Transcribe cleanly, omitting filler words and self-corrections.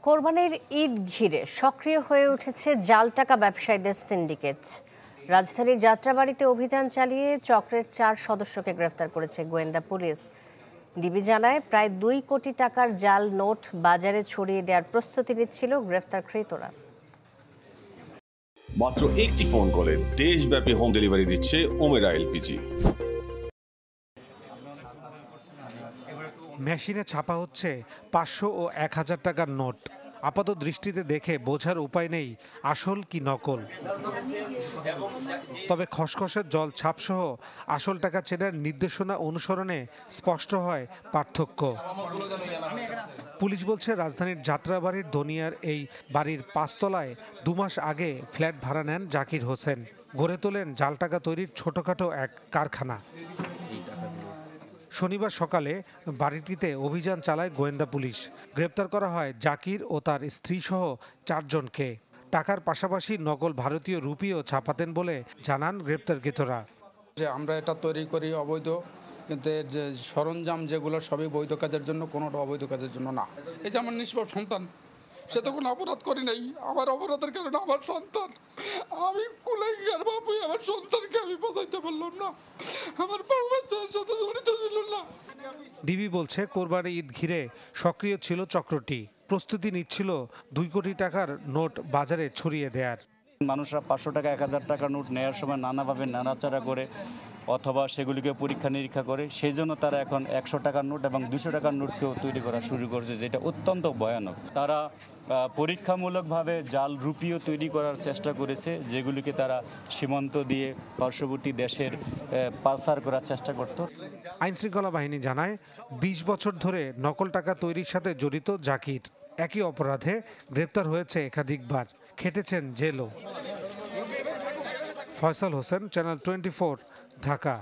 কোরবানির ঈদ ঘিরে সক্রিয় হয়ে উঠেছে জাল টাকা ব্যবসায়ীদের সিন্ডিকেট। রাজধানীর যাত্রাবাড়িতে অভিযান চালিয়ে চক্রের 4 সদস্যকে গ্রেফতার করেছে গোয়েন্দা পুলিশ। ডিবি জানায়, প্রায় 2 কোটি টাকার জাল নোট বাজারে ছড়িয়ে দেওয়ার প্রস্তুতি নিচ্ছিল গ্রেফতারকৃতরা। মাত্র একটি ফোন কলে দেশব্যাপী হোম ডেলিভারি দিচ্ছে ওমেরা এলপিজি। মেশিনে ছাপা হচ্ছে 500 ও 1000 টাকার নোট। আপাত দৃষ্টিতে দেখে বোঝার উপায় নেই আসল কি নকল। তবে খসখসের জল ছাপসহ আসল টাকা চেনার নির্দেশনা অনুসরণে স্পষ্ট হয় পার্থক্য। পুলিশ বলছে, রাজধানীর যাত্রাবাড়ির দনিয়ার এই বাড়ির 5 তলায় 2 মাস আগে ফ্ল্যাট ভাড়া নেন জাকির হোসেন। গড়ে তোলেন জাল টাকা তৈরির ছোটখাটো এক কারখানা। শনিবার সকালে বাড়িটিতে অভিযান চালায় গোয়েন্দা পুলিশ। গ্রেপ্তার করা হয় জাকির ও তার স্ত্রী সহ 4 জনকে। টাকার পাশাপাশি নকল ভারতীয় রুপিও ছাপাতেন বলে জানান গ্রেপ্তারকৃতরা। আমরা এটা তৈরি করি অবৈধ, কিন্তু এর যে সরঞ্জাম যেগুলো সবই বৈধ কাজের জন্য, কোনোটা অবৈধ কাজের জন্য না। এই যে আমার নিষ্পাপ সন্তান, সে তো কোনো অপরাধ করি নাই। আমার অপরাধের কারণে আমার সন্তান, আমি কুলাঙ্গার বাপুই আমার সন্তানকে আমি বাঁচাইতে পারলাম না, আমার বউ বাচ্চার সাথে জড়িত ছিল না। ডিবি বলছে, কোরবানি ঈদ ঘিরে সক্রিয় ছিল চক্রটি। প্রস্তুতি নিচ্ছিল 2 কোটি টাকার নোট বাজারে ছড়িয়ে দেয়ার। মানুষরা 500 টাকা 1000 টাকা নোট নেওয়ার সময় নানাভাবে নাড়াচাড়া করে অথবা সেগুলিকে পরীক্ষা নিরীক্ষা করে, সেই জন্য তারা এখন 100 টাকার নোট এবং 200 টাকার নোটকেও তৈরি করা শুরু করেছে, যেটা অত্যন্ত ভয়ানক। তারা পরীক্ষামূলকভাবে জাল রুপিও তৈরি করার চেষ্টা করেছে, যেগুলিকে তারা সীমান্ত দিয়ে পার্শ্ববর্তী দেশের পাচার করার চেষ্টা করত। আইনশৃঙ্খলা বাহিনী জানায়, 20 বছর ধরে নকল টাকা তৈরির সাথে জড়িত জাকির। একই অপরাধে গ্রেপ্তার হয়েছে একাধিকবার, খেটেছেন জেলও। ফয়সাল হোসেন, চ্যানেল 24, ঢাকা।